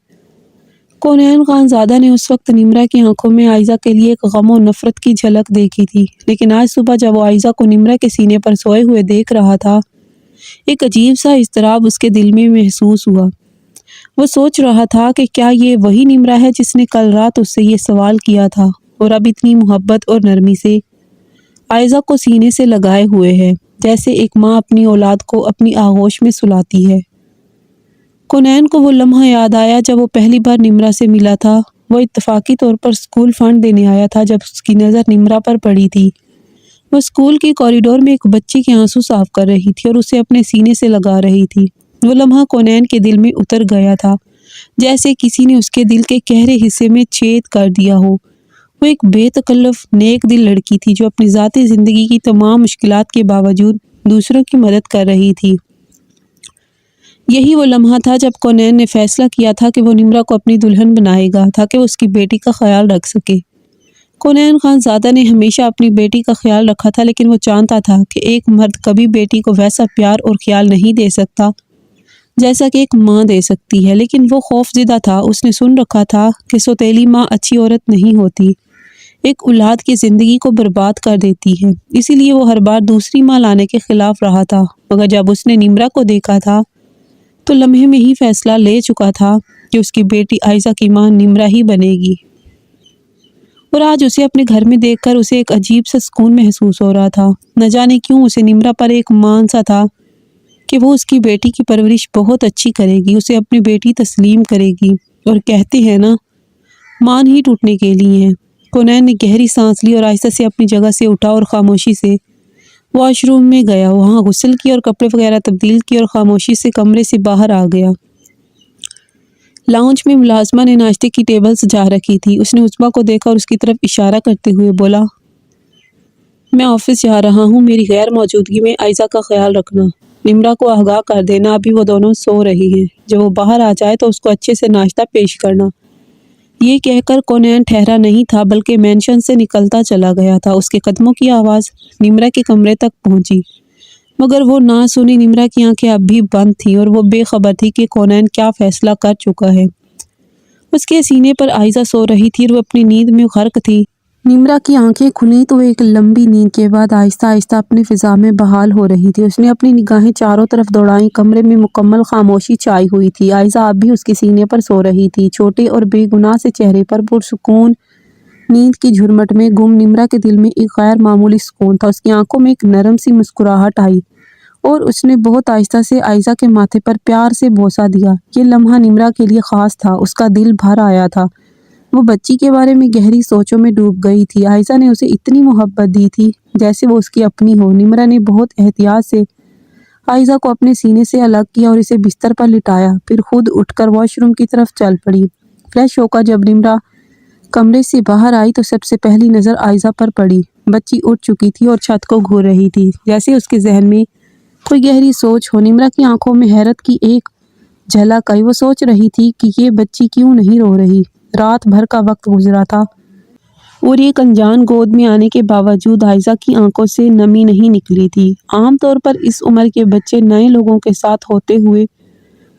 کونین خانزادہ نے اس وقت نمرا کی آنکھوں میں آئزہ کے لیے ایک غم و نفرت کی جھلک دیکھی تھی، لیکن آج صبح جب وہ آئزہ کو نمرا کے سینے پر سوئے ہوئے دیکھ رہا تھا، ایک عجیب سا اضطراب اس کے دل میں محسوس ہوا۔ وہ سوچ رہا تھا کہ کیا یہ وہی نمرا ہے جس نے کل رات اس سے یہ سوال کیا تھا اور اب اتنی محبت اور نرمی سے آئزہ کو سینے سے لگائے ہوئے ہے، جیسے ایک ماں اپنی اولاد کو اپنی آغوش میں سلاتی ہے۔ کونین کو وہ لمحہ یاد آیا جب وہ پہلی بار نمرا سے ملا تھا۔ وہ اتفاقی طور پر اسکول فنڈ دینے آیا تھا جب اس کی نظر نمرا پر پڑی تھی۔ وہ اسکول کی کوریڈور میں ایک بچی کے آنسو صاف کر رہی تھی اور اسے اپنے سینے سے لگا رہی تھی۔ وہ لمحہ کونین کے دل میں اتر گیا تھا، جیسے کسی نے اس کے دل کے گہرے حصے میں چھید کر دیا ہو۔ وہ ایک بے تکلف نیک دل لڑکی تھی جو اپنی ذاتی زندگی کی تمام مشکلات کے باوجود دوسروں کی مدد کر رہی تھی۔ یہی وہ لمحہ تھا جب کونین نے فیصلہ کیا تھا کہ وہ نمرا کو اپنی دلہن بنائے گا تاکہ وہ اس کی بیٹی کا خیال رکھ سکے۔ کونین خانزادہ نے ہمیشہ اپنی بیٹی کا خیال رکھا تھا، لیکن وہ جانتا تھا کہ ایک مرد کبھی بیٹی کو ویسا پیار اور خیال نہیں دے سکتا جیسا کہ ایک ماں دے سکتی ہے۔ لیکن وہ خوف زدہ تھا۔ اس نے سن رکھا تھا کہ سوتیلی ماں اچھی عورت نہیں ہوتی، ایک اولاد کی زندگی کو برباد کر دیتی ہے۔ اسی لیے وہ ہر بار دوسری ماں لانے کے خلاف رہا تھا، مگر جب اس نے نمرا کو دیکھا تھا تو لمحے میں ہی فیصلہ لے چکا تھا کہ اس کی بیٹی آئزہ کی ماں نمرا ہی بنے گی۔ اور آج اسے اپنے گھر میں دیکھ کر اسے ایک عجیب سا سکون محسوس ہو رہا تھا۔ نہ جانے کیوں اسے نمرا پر ایک مان سا تھا کہ وہ اس کی بیٹی کی پرورش بہت اچھی کرے گی، اسے اپنی بیٹی تسلیم کرے گی، اور کہتے ہیں نا، مان ہی ٹوٹنے کے لیے ہیں۔ کونین نے گہری سانس لی اور آہستہ سے اپنی جگہ سے اٹھا اور خاموشی سے واش روم میں گیا۔ وہاں غسل کیا اور کپڑے وغیرہ تبدیل کیے اور خاموشی سے کمرے سے باہر آ گیا۔ لاؤنج میں ملازمہ نے ناشتے کی ٹیبل سجا رکھی تھی۔ اس نے عظمیٰ کو دیکھا اور اس کی طرف اشارہ کرتے ہوئے بولا، میں آفس جا رہا ہوں، میری غیر موجودگی میں آئزہ کا خیال رکھنا، نمرا کو آگاہ کر دینا ابھی وہ دونوں سو رہی ہیں، جب وہ باہر آ جائے تو اس کو اچھے سے ناشتہ پیش کرنا۔ یہ کہہ کر کونین ٹھہرا نہیں تھا بلکہ مینشن سے نکلتا چلا گیا تھا۔ اس کے قدموں کی آواز نمرا کے کمرے تک پہنچی، مگر وہ نہ سنی۔ نمرا کی آنکھیں اب بھی بند تھیں اور وہ بے خبر تھی کہ کونین کیا فیصلہ کر چکا ہے۔ اس کے سینے پر آئزہ سو رہی تھی اور وہ اپنی نیند میں غرق تھی۔ نمرا کی آنکھیں کھلیں تو ایک لمبی نیند کے بعد آہستہ آہستہ اپنی فضا میں بحال ہو رہی تھی۔ اس نے اپنی نگاہیں چاروں طرف دوڑائیں۔ کمرے میں مکمل خاموشی چھائی ہوئی تھی۔ آئزہ اب بھی اس کے سینے پر سو رہی تھی، چھوٹے اور بے گناہ سے چہرے پر پرسکون نیند کی جھرمٹ میں گم نمرا کے دل میں ایک غیر معمولی سکون تھا۔ اس کی آنکھوں میں ایک نرم سی مسکراہٹ آئی اور اس نے بہت آہستہ سے آئزہ کے ماتھے پر پیار سے بوسہ دیا۔ یہ لمحہ نمرا کے لیے خاص تھا۔ اس کا دل بھر آیا تھا۔ وہ بچی کے بارے میں گہری سوچوں میں ڈوب گئی تھی۔ آئزہ نے اسے اتنی محبت دی تھی جیسے وہ اس کی اپنی ہو۔ نمرا نے بہت احتیاط سے آئزہ کو اپنے سینے سے الگ کیا اور اسے بستر پر لٹایا، پھر خود اٹھ کر واش روم کی طرف چل پڑی۔ فریش ہو کر جب نمرا کمرے سے باہر آئی تو سب سے پہلی نظر آئزہ پر پڑی۔ بچی اٹھ چکی تھی اور چھت کو گھور رہی تھی، جیسے اس کے ذہن میں کوئی گہری سوچ ہو۔ نمرا کی آنکھوں میں حیرت کی ایک جھلک آئی۔ وہ سوچ رہی تھی کہ یہ بچی کیوں نہیں رو رہی۔ رات بھر کا وقت گزرا تھا اور ایک انجان گود میں آنے کے باوجود آئزہ کی آنکھوں سے نمی نہیں نکلی تھی۔ عام طور پر اس عمر کے بچے نئے لوگوں کے ساتھ ہوتے ہوئے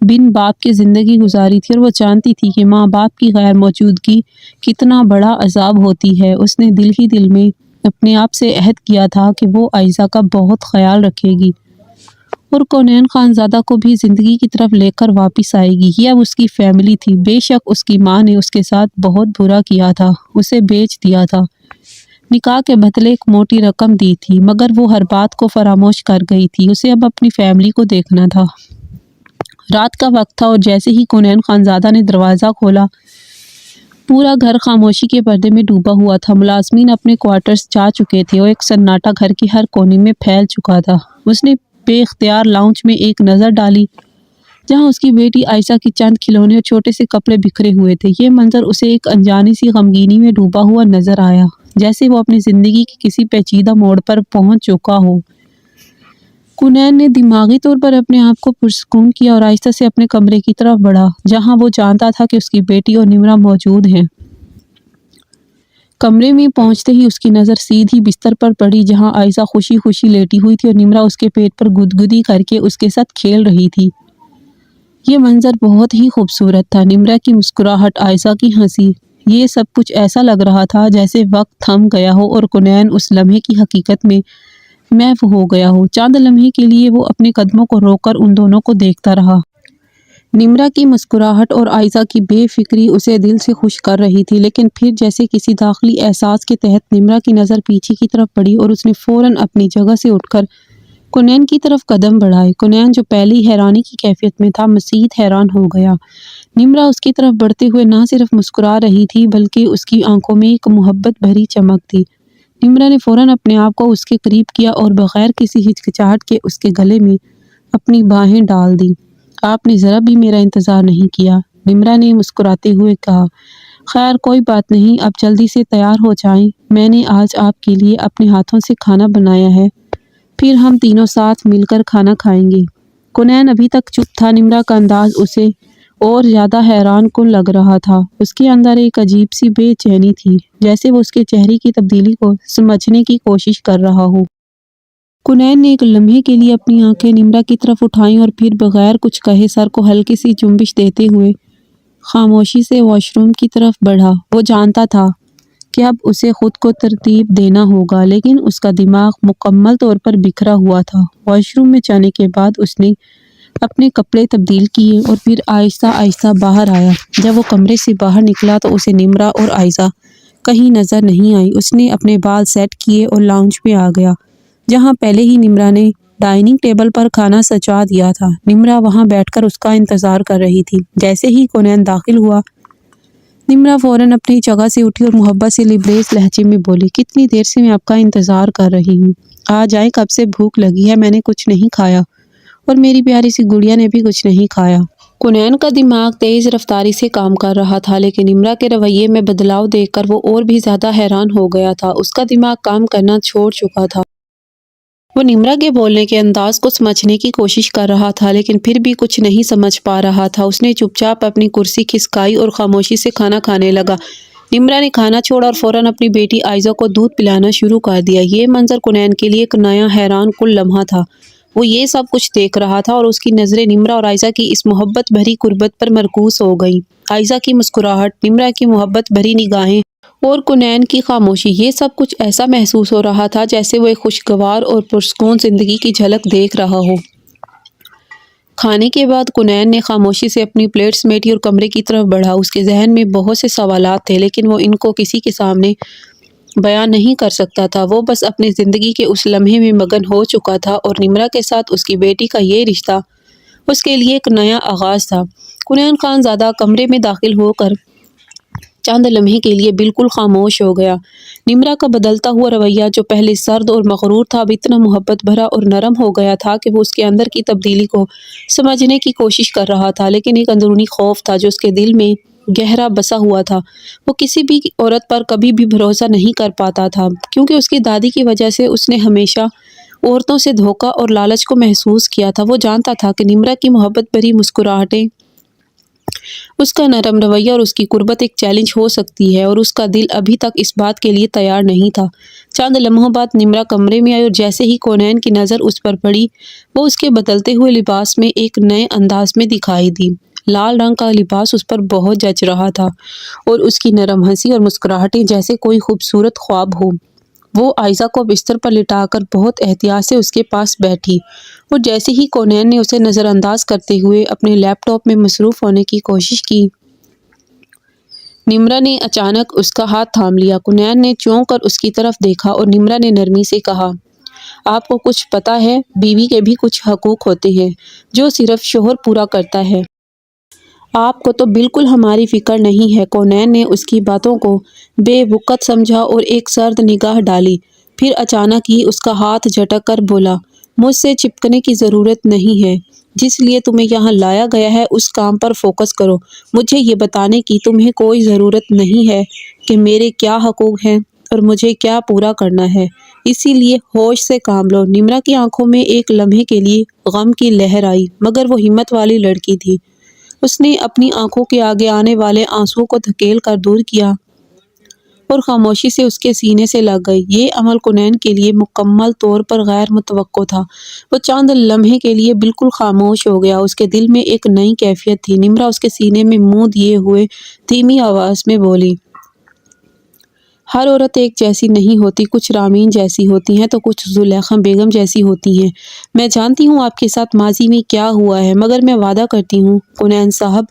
بن باپ کی زندگی گزاری تھی اور وہ جانتی تھی کہ ماں باپ کی غیر موجودگی کتنا بڑا عذاب ہوتی ہے۔ اس نے دل ہی دل میں اپنے آپ سے عہد کیا تھا کہ وہ عائزہ کا بہت خیال رکھے گی اور کونین خانزادہ کو بھی زندگی کی طرف لے کر واپس آئے گی۔ یہ اب اس کی فیملی تھی۔ بے شک اس کی ماں نے اس کے ساتھ بہت برا کیا تھا، اسے بیچ دیا تھا، نکاح کے بدلے ایک موٹی رقم دی تھی، مگر وہ ہر بات کو فراموش کر گئی تھی۔ اسے اب اپنی فیملی کو دیکھنا تھا۔ رات کا وقت تھا اور جیسے ہی کونین خانزادہ نے دروازہ کھولا، پورا گھر خاموشی کے پردے میں ڈوبا ہوا تھا۔ ملازمین اپنے کوارٹرز جا چکے تھے اور ایک سناٹا گھر کے ہر کونے میں پھیل چکا تھا۔ اس نے بے اختیار لاؤنج میں ایک نظر ڈالی جہاں اس کی بیٹی عائشہ کے چند کھلونے اور چھوٹے سے کپڑے بکھرے ہوئے تھے۔ یہ منظر اسے ایک انجانی سی غمگینی میں ڈوبا ہوا نظر آیا، جیسے وہ اپنی زندگی کے کسی پیچیدہ موڑ پر پہنچ چکا ہو۔ کونین نے دماغی طور پر اپنے آپ کو پرسکون کیا اور آہستہ سے اپنے کمرے کی طرف بڑھا جہاں وہ جانتا تھا کہ اس کی بیٹی اور نمرہ موجود ہیں۔ کمرے میں پہنچتے ہی اس کی نظر سیدھی بستر پر پڑی جہاں عائشہ خوشی خوشی لیٹی ہوئی تھی اور نمرہ اس کے پیٹ پر گدگدی کر کے اس کے ساتھ کھیل رہی تھی۔ یہ منظر بہت ہی خوبصورت تھا۔ نمرہ کی مسکراہٹ، عائشہ کی ہنسی، یہ سب کچھ ایسا لگ رہا تھا جیسے وقت تھم گیا ہو اور کونین اس لمحے کی حقیقت میں محو ہو گیا ہو۔ چند لمحے کے لیے وہ اپنے قدموں کو روک کر ان دونوں کو دیکھتا رہا۔ نمرہ کی مسکراہٹ اور عائشہ کی بے فکری اسے دل سے خوش کر رہی تھی، لیکن پھر جیسے کسی داخلی احساس کے تحت نمرہ کی نظر پیچھے کی طرف پڑی اور اس نے فوراً اپنی جگہ سے اٹھ کر کونین کی طرف قدم بڑھائے۔ کونین جو پہلے حیرانی کی کیفیت میں تھا، مزید حیران ہو گیا۔ نمرہ اس کی طرف بڑھتے ہوئے نہ صرف مسکرا رہی تھی بلکہ اس کی آنکھوں میں ایک محبت بھری چمک تھی۔ نمرہ نے فوراً اپنے آپ کو اس کے قریب کیا اور بغیر کسی ہچکچاہٹ کے اس کے گلے میں اپنی باہیں ڈال دی۔ آپ نے ذرا بھی میرا انتظار نہیں کیا، نمرہ نے مسکراتے ہوئے کہا۔ خیر کوئی بات نہیں، اب جلدی سے تیار ہو جائیں، میں نے آج آپ کے لیے اپنے ہاتھوں سے کھانا بنایا ہے، پھر ہم تینوں ساتھ مل کر کھانا کھائیں گے۔ کونین ابھی تک چپ تھا۔ نمرہ کا انداز اسے اور زیادہ حیران کن لگ رہا تھا۔ اس کے اندر ایک عجیب سی بے چینی تھی، جیسے وہ اس کے چہرے کی تبدیلی کو سمجھنے کی کوشش کر رہا ہو۔ کونین نے ایک لمحے کے لیے اپنی آنکھیں نمرہ کی طرف اٹھائیں اور پھر بغیر کچھ کہے سر کو ہلکی سی جنبش دیتے ہوئے خاموشی سے واش روم کی طرف بڑھا۔ وہ جانتا تھا کہ اب اسے خود کو ترتیب دینا ہوگا، لیکن اس کا دماغ مکمل طور پر بکھرا ہوا تھا۔ واش روم میں جانے کے بعد اس نے اپنے کپڑے تبدیل کیے اور پھر آہستہ آہستہ باہر آیا۔ جب وہ کمرے سے باہر نکلا تو اسے نمرہ اور عائشہ کہیں نظر نہیں آئی۔ اس نے اپنے بال سیٹ کیے اور لاؤنج میں آ گیا جہاں پہلے ہی نمرہ نے ڈائننگ ٹیبل پر کھانا سجا دیا تھا۔ نمرہ وہاں بیٹھ کر اس کا انتظار کر رہی تھی۔ جیسے ہی کونین داخل ہوا، نمرہ فوراً اپنی جگہ سے اٹھی اور محبت سے لبریز لہجے میں بولی، کتنی دیر سے میں آپ کا انتظار کر رہی ہوں، آ جائیں، کب سے بھوک لگی ہے، میں نے کچھ نہیں کھایا اور میری پیاری سی گڑیا نے بھی کچھ نہیں کھایا۔ کونین کا دماغ تیز رفتاری سے کام کر رہا تھا، لیکن نمرہ کے رویے میں بدلاؤ دیکھ کر وہ اور بھی زیادہ حیران ہو گیا تھا۔ اس کا دماغ کام کرنا چھوڑ چکا تھا۔ وہ نمرہ کے بولنے کے انداز کو سمجھنے کی کوشش کر رہا تھا، لیکن پھر بھی کچھ نہیں سمجھ پا رہا تھا۔ اس نے چپ چاپ اپنی کرسی کھسکائی اور خاموشی سے کھانا کھانے لگا۔ نمرہ نے کھانا چھوڑا اور فوراً اپنی بیٹی عائشہ کو دودھ پلانا شروع کر دیا۔ یہ منظر کونین کے لیے ایک نیا حیران کن لمحہ تھا۔ وہ یہ سب کچھ دیکھ رہا تھا اور اس کی نظریں نمرہ اور عائشہ کی اس محبت بھری قربت پر مرکوز ہو گئیں۔ عائشہ کی مسکراہٹ، نمرہ کی محبت بھری نگاہیں اور کونین کی خاموشی، یہ سب کچھ ایسا محسوس ہو رہا تھا جیسے وہ ایک خوشگوار اور پرسکون زندگی کی جھلک دیکھ رہا ہو۔ کھانے کے بعد کونین نے خاموشی سے اپنی پلیٹ سمیٹی اور کمرے کی طرف بڑھا۔ اس کے ذہن میں بہت سے سوالات تھے، لیکن وہ ان کو کسی کے سامنے بیان نہیں کر سکتا تھا۔ وہ بس اپنی زندگی کے اس لمحے میں مگن ہو چکا تھا اور نمرہ کے ساتھ اس کی بیٹی کا یہ رشتہ اس کے لیے ایک نیا آغاز تھا۔ کونین خانزادہ کمرے میں داخل ہو کر چند لمحے کے لیے بالکل خاموش ہو گیا۔ نمرہ کا بدلتا ہوا رویہ، جو پہلے سرد اور مغرور تھا، اب اتنا محبت بھرا اور نرم ہو گیا تھا کہ وہ اس کے اندر کی تبدیلی کو سمجھنے کی کوشش کر رہا تھا، لیکن ایک اندرونی خوف تھا جو اس کے دل میں گہرا بسا ہوا تھا۔ وہ کسی بھی عورت پر کبھی بھی بھروسہ نہیں کر پاتا تھا، کیونکہ اس کی دادی کی وجہ سے اس نے ہمیشہ عورتوں سے دھوکہ اور لالچ کو محسوس کیا تھا۔ وہ جانتا تھا کہ نمرہ کی محبت بھری مسکراہٹیں، اس کا نرم رویہ اور اس کی قربت ایک چیلنج ہو سکتی ہے، اور اس کا دل ابھی تک اس بات کے لیے تیار نہیں تھا۔ چند لمحوں بعد نمرا کمرے میں آئی اور جیسے ہی کونین کی نظر اس پر پڑی وہ اس کے بدلتے ہوئے لباس میں ایک نئے انداز میں دکھائی دی۔ لال رنگ کا لباس اس پر بہت جچ رہا تھا اور اس کی نرم ہنسی اور مسکراہٹیں جیسے کوئی خوبصورت خواب ہو۔ وہ عائزہ کو بستر پر لٹا کر بہت احتیاط سے اس کے پاس بیٹھی اور جیسے ہی کونین نے اسے نظر انداز کرتے ہوئے اپنے لیپ ٹاپ میں مصروف ہونے کی کوشش کی، نمرا نے اچانک اس کا ہاتھ تھام لیا۔ کونین نے چونک کر اس کی طرف دیکھا اور نمرا نے نرمی سے کہا، آپ کو کچھ پتہ ہے؟ بیوی کے بھی کچھ حقوق ہوتے ہیں جو صرف شوہر پورا کرتا ہے۔ آپ کو تو بالکل ہماری فکر نہیں ہے۔ کونین نے اس کی باتوں کو بے وقت سمجھا اور ایک سرد نگاہ ڈالی، پھر اچانک ہی اس کا ہاتھ جھٹک کر بولا، مجھ سے چپکنے کی ضرورت نہیں ہے۔ جس لیے تمہیں یہاں لایا گیا ہے اس کام پر فوکس کرو۔ مجھے یہ بتانے کی تمہیں کوئی ضرورت نہیں ہے کہ میرے کیا حقوق ہیں اور مجھے کیا پورا کرنا ہے، اسی لیے ہوش سے کام لو۔ نمرا کی آنکھوں میں ایک لمحے کے لیے غم کی لہر آئی، مگر وہ ہمت والی لڑکی تھی۔ اس نے اپنی آنکھوں کے آگے آنے والے آنسوؤں کو دھکیل کر دور کیا اور خاموشی سے اس کے سینے سے لگ گئی۔ یہ عمل کونین کے لیے مکمل طور پر غیر متوقع تھا۔ وہ چند لمحے کے لیے بالکل خاموش ہو گیا۔ اس کے دل میں ایک نئی کیفیت تھی۔ نمرا اس کے سینے میں منہ دیے ہوئے دھیمی آواز میں بولی، ہر عورت ایک جیسی نہیں ہوتی، کچھ رامین جیسی ہوتی ہیں تو کچھ زلیخا بیگم جیسی ہوتی ہیں۔ میں جانتی ہوں آپ کے ساتھ ماضی میں کیا ہوا ہے، مگر میں وعدہ کرتی ہوں کونین صاحب،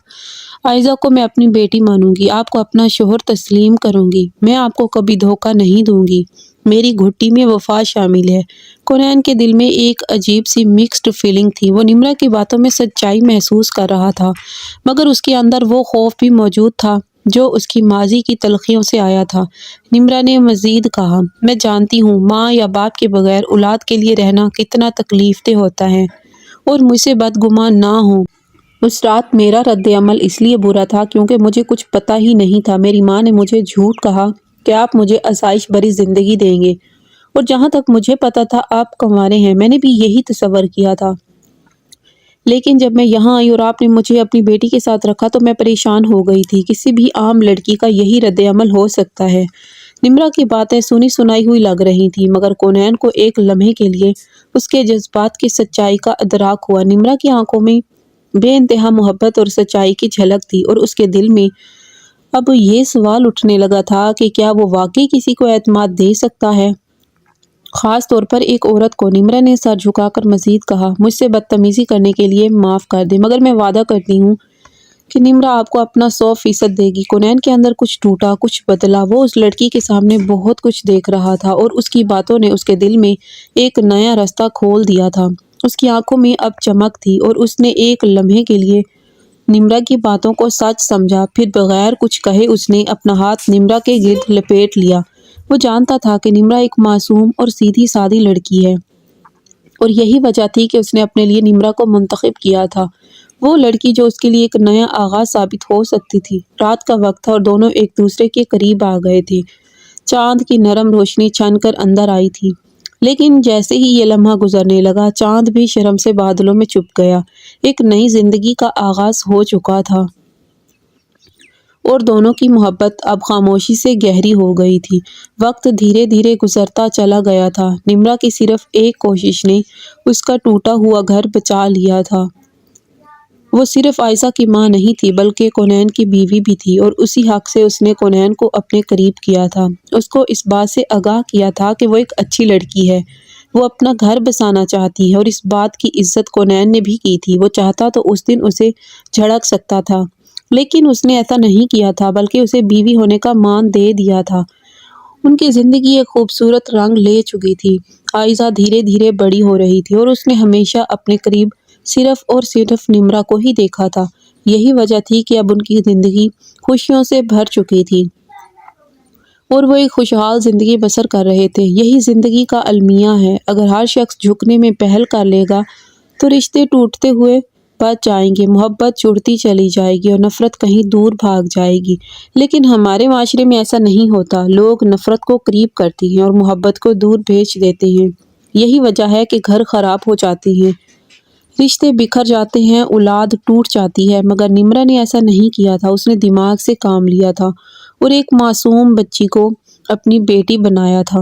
عائزہ کو میں اپنی بیٹی مانوں گی، آپ کو اپنا شوہر تسلیم کروں گی، میں آپ کو کبھی دھوکہ نہیں دوں گی، میری گھٹی میں وفا شامل ہے۔ کونین کے دل میں ایک عجیب سی مکسڈ فیلنگ تھی۔ وہ نمرا کی باتوں میں سچائی محسوس کر رہا تھا، مگر اس کے اندر وہ خوف بھی موجود تھا جو اس کی ماضی کی تلخیوں سے آیا تھا۔ نمرا نے مزید کہا، میں جانتی ہوں ماں یا باپ کے بغیر اولاد کے لیے رہنا کتنا تکلیف دہ ہوتا ہے، اور مجھ سے بدگمان نہ ہو، اس رات میرا رد عمل اس لیے برا تھا کیونکہ مجھے کچھ پتہ ہی نہیں تھا۔ میری ماں نے مجھے جھوٹ کہا کہ آپ مجھے آسائش بھری زندگی دیں گے، اور جہاں تک مجھے پتہ تھا آپ کنوارے ہیں، میں نے بھی یہی تصور کیا تھا۔ لیکن جب میں یہاں آئی اور آپ نے مجھے اپنی بیٹی کے ساتھ رکھا تو میں پریشان ہو گئی تھی۔ کسی بھی عام لڑکی کا یہی رد عمل ہو سکتا ہے۔ نمرا کی باتیں سنی سنائی ہوئی لگ رہی تھیں، مگر کونین کو ایک لمحے کے لیے اس کے جذبات کی سچائی کا ادراک ہوا۔ نمرا کی آنکھوں میں بے انتہا محبت اور سچائی کی جھلک تھی، اور اس کے دل میں اب یہ سوال اٹھنے لگا تھا کہ کیا وہ واقعی کسی کو اعتماد دے سکتا ہے، خاص طور پر ایک عورت کو۔ نمرا نے سر جھکا کر مزید کہا، مجھ سے بدتمیزی کرنے کے لیے معاف کر دیں، مگر میں وعدہ کرتی ہوں کہ نمرا آپ کو اپنا 100% دے گی۔ کونین کے اندر کچھ ٹوٹا، کچھ بدلا۔ وہ اس لڑکی کے سامنے بہت کچھ دیکھ رہا تھا، اور اس کی باتوں نے اس کے دل میں ایک نیا راستہ کھول دیا تھا۔ اس کی آنکھوں میں اب چمک تھی، اور اس نے ایک لمحے کے لیے نمرا کی باتوں کو سچ سمجھا۔ پھر بغیر کچھ کہے اس نے اپنا ہاتھ نمرا کے گرد لپیٹ لیا۔ وہ جانتا تھا کہ نمرا ایک معصوم اور سیدھی سادی لڑکی ہے، اور یہی وجہ تھی کہ اس نے اپنے لیے نمرا کو منتخب کیا تھا، وہ لڑکی جو اس کے لیے ایک نیا آغاز ثابت ہو سکتی تھی۔ رات کا وقت تھا اور دونوں ایک دوسرے کے قریب آ گئے تھے۔ چاند کی نرم روشنی چھن کر اندر آئی تھی، لیکن جیسے ہی یہ لمحہ گزرنے لگا چاند بھی شرم سے بادلوں میں چھپ گیا۔ ایک نئی زندگی کا آغاز ہو چکا تھا، اور دونوں کی محبت اب خاموشی سے گہری ہو گئی تھی۔ وقت دھیرے دھیرے گزرتا چلا گیا تھا۔ نمرا کی صرف ایک کوشش نے اس کا ٹوٹا ہوا گھر بچا لیا تھا۔ وہ صرف عائزہ کی ماں نہیں تھی بلکہ کونین کی بیوی بھی تھی، اور اسی حق سے اس نے کونین کو اپنے قریب کیا تھا۔ اس کو اس بات سے آگاہ کیا تھا کہ وہ ایک اچھی لڑکی ہے، وہ اپنا گھر بسانا چاہتی ہے، اور اس بات کی عزت کونین نے بھی کی تھی۔ وہ چاہتا تو اس دن اسے جھڑک سکتا تھا، لیکن اس نے ایسا نہیں کیا تھا، بلکہ اسے بیوی ہونے کا مان دے دیا تھا۔ ان کی زندگی ایک خوبصورت رنگ لے چکی تھی۔ عائزہ دھیرے دھیرے بڑی ہو رہی تھی، اور اس نے ہمیشہ اپنے قریب صرف اور صرف نمرا کو ہی دیکھا تھا۔ یہی وجہ تھی کہ اب ان کی زندگی خوشیوں سے بھر چکی تھی، اور وہ ایک خوشحال زندگی بسر کر رہے تھے۔ یہی زندگی کا المیہ ہے۔ اگر ہر شخص جھکنے میں پہل کر لے گا تو رشتے ٹوٹتے ہوئے بچ جائیں گے، محبت جڑتی چلی جائے گی، اور نفرت کہیں دور بھاگ جائے گی۔ لیکن ہمارے معاشرے میں ایسا نہیں ہوتا۔ لوگ نفرت کو قریب کرتے ہیں اور محبت کو دور بھیج دیتے ہیں۔ یہی وجہ ہے کہ گھر خراب ہو جاتے ہیں، رشتے بکھر جاتے ہیں، اولاد ٹوٹ جاتی ہے۔ مگر نمرا نے ایسا نہیں کیا تھا۔ اس نے دماغ سے کام لیا تھا اور ایک معصوم بچی کو اپنی بیٹی بنایا تھا۔